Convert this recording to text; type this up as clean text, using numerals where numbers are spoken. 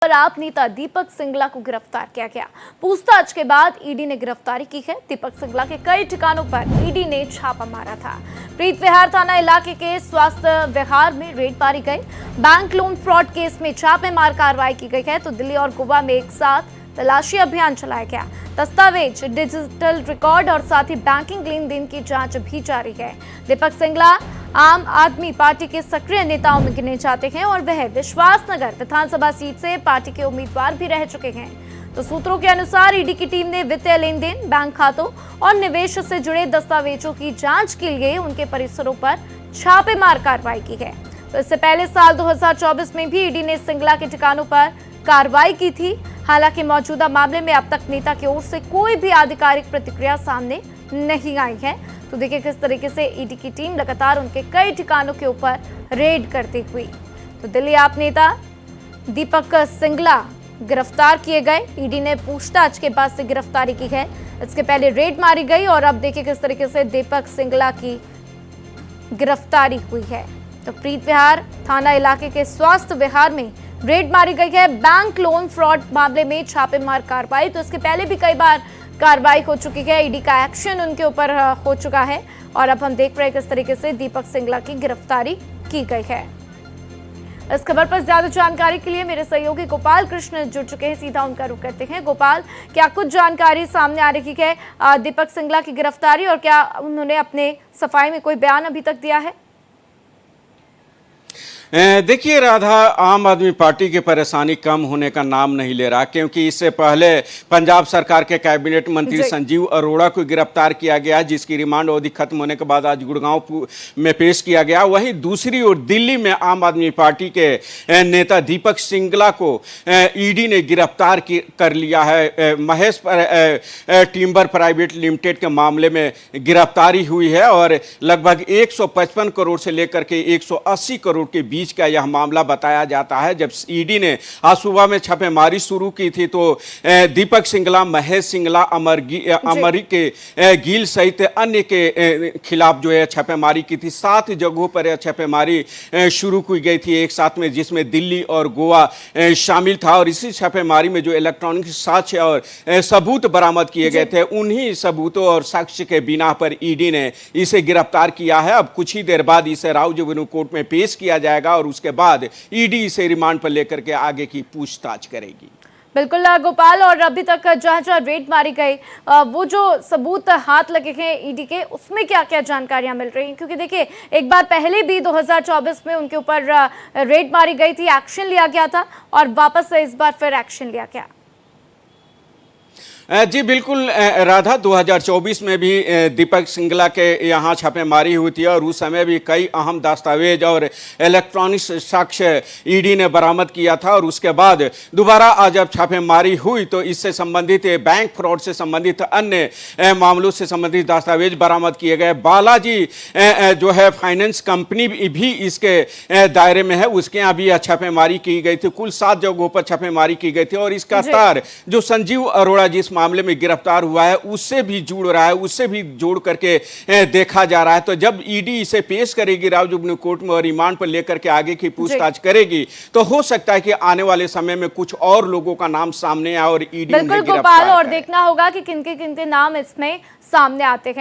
पर आप नेता दीपक सिंगला को गिरफ्तार किया गया। पूछताछ के बाद ईडी ने गिरफ्तारी की है। दीपक सिंगला के कई ठिकानों पर ईडी ने छापा मारा था। प्रीत विहार थाना इलाके के स्वास्थ्य विहार में रेड मारी गई। बैंक लोन फ्रॉड केस में छापेमार कार्रवाई की गई है तो दिल्ली और गोवा में एक साथ तलाशी अभियान चलाया गया। दस्तावेज, डिजिटल रिकॉर्ड और साथ ही बैंकिंग लेन देन की जांच भी जारी है। दीपक सिंगला आम आदमी पार्टी के सक्रिय नेताओं में गिने जाते हैं और वह विश्वासनगर विधानसभा सीट से पार्टी के उम्मीदवार भी रह चुके हैं। तो सूत्रों के अनुसार ईडी की टीम ने वित्तीय लेन देन, बैंक खातों और निवेश से जुड़े दस्तावेजों की जांच के लिए उनके परिसरों पर छापेमार कार्रवाई की है। तो इससे पहले साल 2024 में भी ईडी ने सिंगला के ठिकानों पर कार्रवाई की थी। हालांकि मौजूदा मामले में अब तक नेता की ओर से कोई भी आधिकारिक प्रतिक्रिया सामने नहीं आई है। तो देखिए किस तरीके से ईडी की टीम लगातार उनके कई ठिकानों के ऊपर रेड करती हुई। तो दिल्ली आप नेता दीपक सिंगला गिरफ्तार किए गए। ईडी ने पूछताछ के बाद से गिरफ्तारी की है। इसके पहले रेड मारी गई और अब देखिए किस तरीके से दीपक सिंगला की गिरफ्तारी हुई है। तो प्रीत विहार थाना इलाके के स्वास्थ्य विहार में रेड मारी गई है। बैंक लोन फ्रॉड मामले में छापेमार कार्रवाई, तो इसके पहले भी कई बार कार्रवाई हो चुकी है। ईडी का एक्शन उनके ऊपर हो चुका है और अब हम देख रहे हैं किस तरीके से दीपक सिंगला की गिरफ्तारी की गई है। इस खबर पर ज्यादा जानकारी के लिए मेरे सहयोगी गोपाल कृष्ण जुड़ चुके हैं। सीधा उनका रुख करते हैं। गोपाल, क्या कुछ जानकारी सामने आ रही है दीपक सिंगला की गिरफ्तारी, और क्या उन्होंने अपने सफाई में कोई बयान अभी तक दिया है? देखिए राधा, आम आदमी पार्टी की परेशानी कम होने का नाम नहीं ले रहा, क्योंकि इससे पहले पंजाब सरकार के कैबिनेट मंत्री संजीव अरोड़ा को गिरफ्तार किया गया, जिसकी रिमांड अवधि खत्म होने के बाद आज गुड़गांव में पेश किया गया। वहीं दूसरी ओर दिल्ली में आम आदमी पार्टी के नेता दीपक सिंगला को ईडी ने गिरफ्तार कर लिया है। महेश टिम्बर प्राइवेट लिमिटेड के मामले में गिरफ्तारी हुई है और लगभग 155 करोड़ से लेकर के 180 करोड़ के बीच का यह मामला बताया जाता है। जब ईडी ने आज सुबह में छापेमारी शुरू की थी तो दीपक सिंगला, महेश सिंगला, अमरी के गिल सहित अन्य के खिलाफ जो है छापेमारी की थी। 7 जगहों पर यह छापेमारी शुरू की गई थी एक साथ में, जिसमें दिल्ली और गोवा शामिल था। और इसी छापेमारी में जो इलेक्ट्रॉनिक साक्ष्य और सबूत बरामद किए गए थे, उन्हीं सबूतों और साक्ष्य के बिना पर ईडी ने इसे गिरफ्तार किया है। अब कुछ ही देर बाद इसे राव जुगनू कोर्ट में पेश किया जाएगा और उसके बाद ईडी इसे रिमांड पर लेकर के आगे की पूछताछ करेगी। बिल्कुल गोपाल, और अभी तक जहां जहां रेड मारी गई वो जो सबूत हाथ लगे हैं ईडी के, उसमें क्या क्या जानकारियां मिल रही हैं? क्योंकि देखिए एक बार पहले भी 2024 में उनके ऊपर रेड मारी गई थी, एक्शन लिया गया था और वापस से इस बार फिर एक्शन लिया गया। जी बिल्कुल राधा, 2024 में भी दीपक सिंगला के यहाँ छापेमारी हुई थी और उस समय भी कई अहम दस्तावेज और इलेक्ट्रॉनिक साक्ष्य ईडी ने बरामद किया था। और उसके बाद दोबारा आज जब छापेमारी हुई तो इससे संबंधित बैंक फ्रॉड से संबंधित अन्य मामलों से संबंधित दस्तावेज बरामद किए गए। बालाजी जो है फाइनेंस कंपनी भी इसके दायरे में है, उसके यहाँ भी छापेमारी की गई थी। कुल 7 जगहों पर छापेमारी की गई थी और इसका तार जो संजीव अरोड़ा जिस मामले में गिरफ्तार हुआ है उससे भी जुड़ रहा है, उससे भी जोड़ करके देखा जा रहा है। तो जब ईडी इसे पेश करेगी राव जुगनू कोर्ट में और रिमांड पर लेकर के आगे की पूछताछ करेगी, तो हो सकता है कि आने वाले समय में कुछ और लोगों का नाम सामने आए और ईडी उन्हें गिरफ्तार करे। और देखना होगा कि किनके नाम इसमें सामने आते हैं।